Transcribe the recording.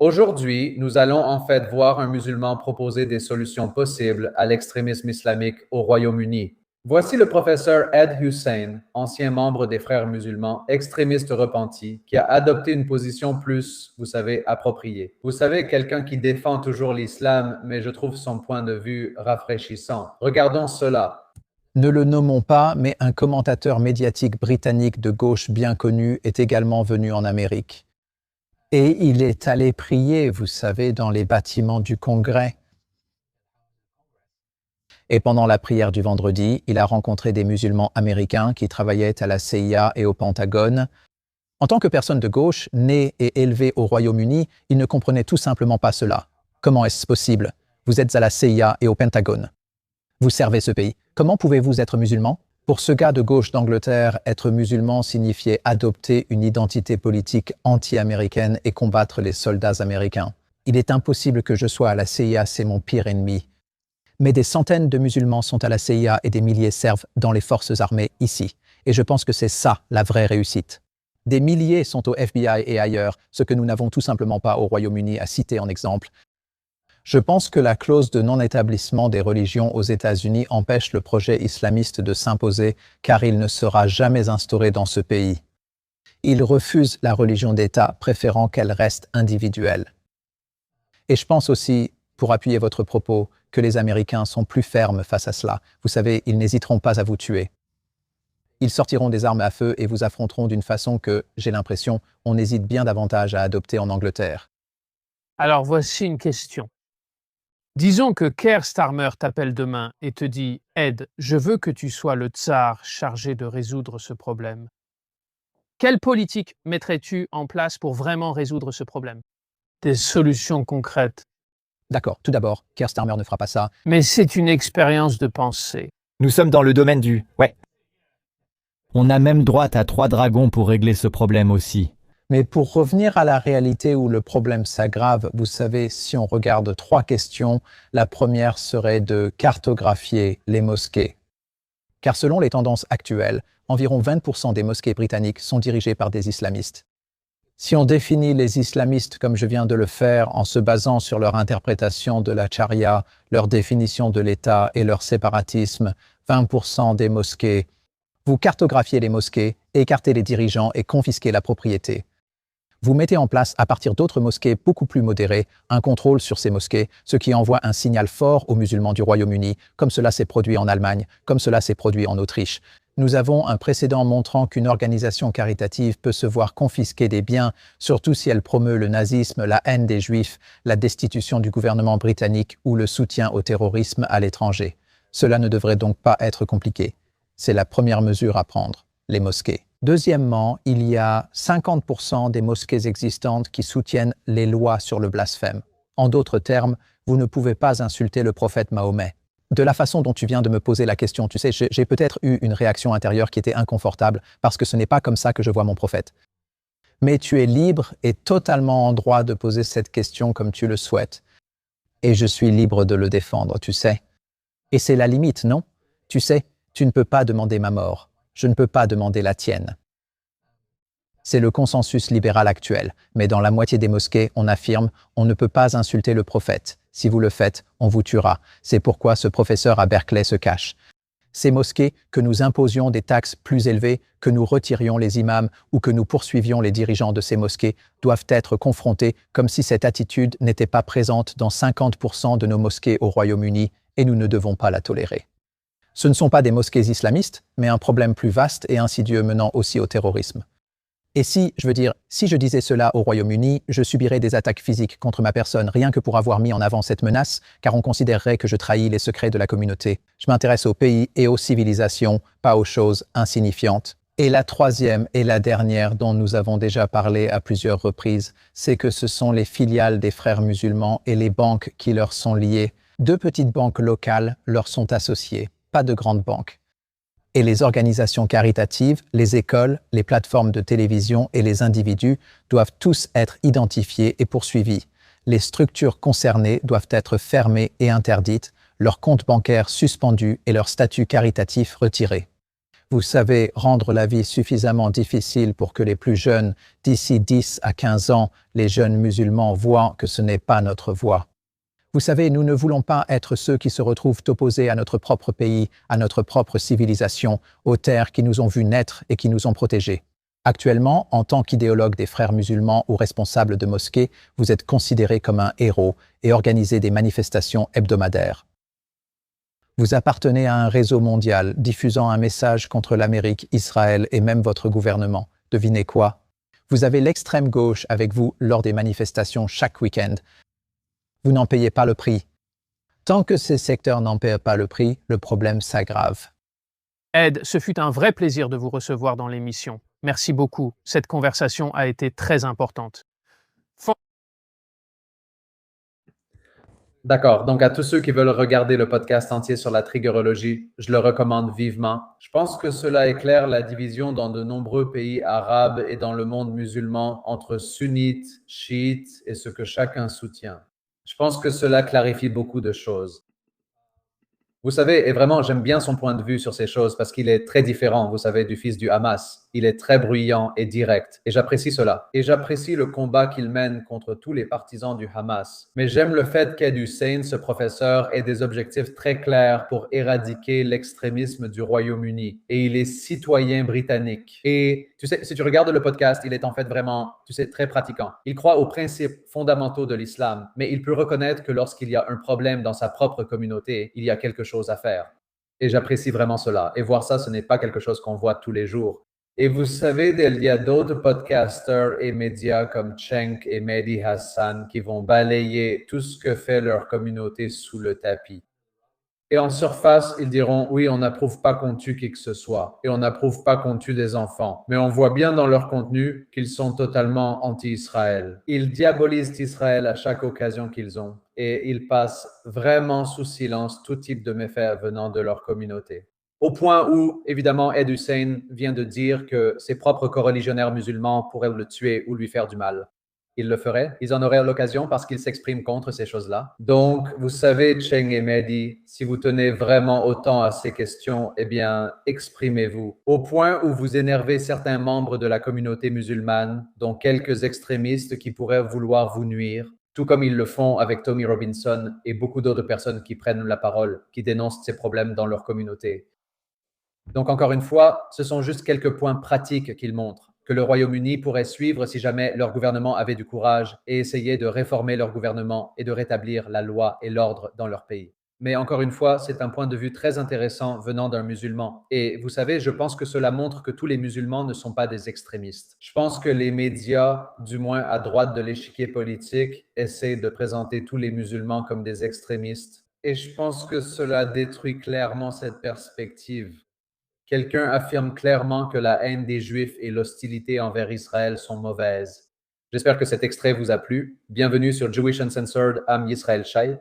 Aujourd'hui, nous allons en fait voir un musulman proposer des solutions possibles à l'extrémisme islamique au Royaume-Uni. Voici le professeur Ed Hussein, ancien membre des Frères musulmans, extrémiste repenti, qui a adopté une position plus, vous savez, appropriée. Vous savez, quelqu'un qui défend toujours l'islam, mais je trouve son point de vue rafraîchissant. Regardons cela. Ne le nommons pas, mais un commentateur médiatique britannique de gauche bien connu est également venu en Amérique. Et il est allé prier, vous savez, dans les bâtiments du Congrès. Et pendant la prière du vendredi, il a rencontré des musulmans américains qui travaillaient à la CIA et au Pentagone. En tant que personne de gauche, née et élevée au Royaume-Uni, il ne comprenait tout simplement pas cela. Comment est-ce possible? Vous êtes à la CIA et au Pentagone. Vous servez ce pays. Comment pouvez-vous être musulman? Pour ce gars de gauche d'Angleterre, être musulman signifiait adopter une identité politique anti-américaine et combattre les soldats américains. Il est impossible que je sois à la CIA, c'est mon pire ennemi. Mais des centaines de musulmans sont à la CIA et des milliers servent dans les forces armées ici. Et je pense que c'est ça la vraie réussite. Des milliers sont au FBI et ailleurs, ce que nous n'avons tout simplement pas au Royaume-Uni à citer en exemple. Je pense que la clause de non-établissement des religions aux États-Unis empêche le projet islamiste de s'imposer car il ne sera jamais instauré dans ce pays. Il refuse la religion d'État, préférant qu'elle reste individuelle. Et je pense aussi, pour appuyer votre propos, que les Américains sont plus fermes face à cela. Vous savez, ils n'hésiteront pas à vous tuer. Ils sortiront des armes à feu et vous affronteront d'une façon que, j'ai l'impression, on hésite bien davantage à adopter en Angleterre. Alors voici une question. Disons que Keir Starmer t'appelle demain et te dit « Ed, je veux que tu sois le tsar chargé de résoudre ce problème. » Quelle politique mettrais-tu en place pour vraiment résoudre ce problème? Des solutions concrètes. D'accord, tout d'abord, Keir Starmer ne fera pas ça. Mais c'est une expérience de pensée. Nous sommes dans le domaine du « ouais ». On a même droit à 3 dragons pour régler ce problème aussi. Mais pour revenir à la réalité où le problème s'aggrave, vous savez, si on regarde 3 questions, la première serait de cartographier les mosquées. Car selon les tendances actuelles, environ 20% des mosquées britanniques sont dirigées par des islamistes. Si on définit les islamistes comme je viens de le faire en se basant sur leur interprétation de la charia, leur définition de l'État et leur séparatisme, 20% des mosquées, vous cartographiez les mosquées, écartez les dirigeants et confisquez la propriété. Vous mettez en place, à partir d'autres mosquées beaucoup plus modérées, un contrôle sur ces mosquées, ce qui envoie un signal fort aux musulmans du Royaume-Uni, comme cela s'est produit en Allemagne, comme cela s'est produit en Autriche. Nous avons un précédent montrant qu'une organisation caritative peut se voir confisquer des biens, surtout si elle promeut le nazisme, la haine des Juifs, la destitution du gouvernement britannique ou le soutien au terrorisme à l'étranger. Cela ne devrait donc pas être compliqué. C'est la première mesure à prendre, les mosquées. Deuxièmement, il y a 50% des mosquées existantes qui soutiennent les lois sur le blasphème. En d'autres termes, vous ne pouvez pas insulter le prophète Mahomet. De la façon dont tu viens de me poser la question, tu sais, j'ai peut-être eu une réaction intérieure qui était inconfortable parce que ce n'est pas comme ça que je vois mon prophète. Mais tu es libre et totalement en droit de poser cette question comme tu le souhaites. Et je suis libre de le défendre, tu sais. Et c'est la limite, non? Tu sais, tu ne peux pas demander ma mort. Je ne peux pas demander la tienne. C'est le consensus libéral actuel, mais dans la moitié des mosquées, on affirme « on ne peut pas insulter le prophète. Si vous le faites, on vous tuera. » C'est pourquoi ce professeur à Berkeley se cache. Ces mosquées, que nous imposions des taxes plus élevées, que nous retirions les imams ou que nous poursuivions les dirigeants de ces mosquées, doivent être confrontées comme si cette attitude n'était pas présente dans 50% de nos mosquées au Royaume-Uni et nous ne devons pas la tolérer. Ce ne sont pas des mosquées islamistes, mais un problème plus vaste et insidieux menant aussi au terrorisme. Et si je disais cela au Royaume-Uni, je subirais des attaques physiques contre ma personne rien que pour avoir mis en avant cette menace, car on considérerait que je trahis les secrets de la communauté. Je m'intéresse aux pays et aux civilisations, pas aux choses insignifiantes. Et la troisième et la dernière dont nous avons déjà parlé à plusieurs reprises, c'est que ce sont les filiales des frères musulmans et les banques qui leur sont liées. 2 petites banques locales leur sont associées, pas de grandes banques. Et les organisations caritatives, les écoles, les plateformes de télévision et les individus doivent tous être identifiés et poursuivis. Les structures concernées doivent être fermées et interdites, leurs comptes bancaires suspendus et leur statut caritatif retiré. Vous savez rendre la vie suffisamment difficile pour que les plus jeunes, d'ici 10 à 15 ans, les jeunes musulmans voient que ce n'est pas notre voie. Vous savez, nous ne voulons pas être ceux qui se retrouvent opposés à notre propre pays, à notre propre civilisation, aux terres qui nous ont vus naître et qui nous ont protégés. Actuellement, en tant qu'idéologue des frères musulmans ou responsable de mosquées, vous êtes considéré comme un héros et organisez des manifestations hebdomadaires. Vous appartenez à un réseau mondial diffusant un message contre l'Amérique, Israël et même votre gouvernement. Devinez quoi? Vous avez l'extrême gauche avec vous lors des manifestations chaque week-end. Vous n'en payez pas le prix. Tant que ces secteurs n'en paient pas le prix, le problème s'aggrave. Ed, ce fut un vrai plaisir de vous recevoir dans l'émission. Merci beaucoup. Cette conversation a été très importante. D'accord. Donc, à tous ceux qui veulent regarder le podcast entier sur la triggerologie, je le recommande vivement. Je pense que cela éclaire la division dans de nombreux pays arabes et dans le monde musulman entre sunnites, chiites et ce que chacun soutient. Je pense que cela clarifie beaucoup de choses. Vous savez, et vraiment, j'aime bien son point de vue sur ces choses parce qu'il est très différent, vous savez, du fils du Hamas. Il est très bruyant et direct, et j'apprécie cela. Et j'apprécie le combat qu'il mène contre tous les partisans du Hamas. Mais j'aime le fait qu'Ed Hussein, ce professeur, ait des objectifs très clairs pour éradiquer l'extrémisme du Royaume-Uni. Et il est citoyen britannique. Et tu sais, si tu regardes le podcast, il est en fait vraiment, tu sais, très pratiquant. Il croit aux principes fondamentaux de l'islam, mais il peut reconnaître que lorsqu'il y a un problème dans sa propre communauté, il y a quelque chose à faire. Et j'apprécie vraiment cela. Et voir ça, ce n'est pas quelque chose qu'on voit tous les jours. Et vous savez, il y a d'autres podcasters et médias comme Cenk et Mehdi Hassan qui vont balayer tout ce que fait leur communauté sous le tapis. Et en surface, ils diront, oui, on n'approuve pas qu'on tue qui que ce soit, et on n'approuve pas qu'on tue des enfants. Mais on voit bien dans leur contenu qu'ils sont totalement anti-Israël. Ils diabolisent Israël à chaque occasion qu'ils ont, et ils passent vraiment sous silence tout type de méfaits venant de leur communauté. Au point où, évidemment, Ed Hussein vient de dire que ses propres coreligionnaires musulmans pourraient le tuer ou lui faire du mal. Ils le feraient, ils en auraient l'occasion parce qu'ils s'expriment contre ces choses-là. Donc, vous savez, Cheng et Mehdi, si vous tenez vraiment autant à ces questions, eh bien, exprimez-vous. Au point où vous énervez certains membres de la communauté musulmane, dont quelques extrémistes qui pourraient vouloir vous nuire, tout comme ils le font avec Tommy Robinson et beaucoup d'autres personnes qui prennent la parole, qui dénoncent ces problèmes dans leur communauté. Donc, encore une fois, ce sont juste quelques points pratiques qu'ils montrent, que le Royaume-Uni pourrait suivre si jamais leur gouvernement avait du courage et essayer de réformer leur gouvernement et de rétablir la loi et l'ordre dans leur pays. Mais encore une fois, c'est un point de vue très intéressant venant d'un musulman. Et vous savez, je pense que cela montre que tous les musulmans ne sont pas des extrémistes. Je pense que les médias, du moins à droite de l'échiquier politique, essaient de présenter tous les musulmans comme des extrémistes. Et je pense que cela détruit clairement cette perspective. Quelqu'un affirme clairement que la haine des Juifs et l'hostilité envers Israël sont mauvaises. J'espère que cet extrait vous a plu. Bienvenue sur Jewish Uncensored, Am Yisrael Shai.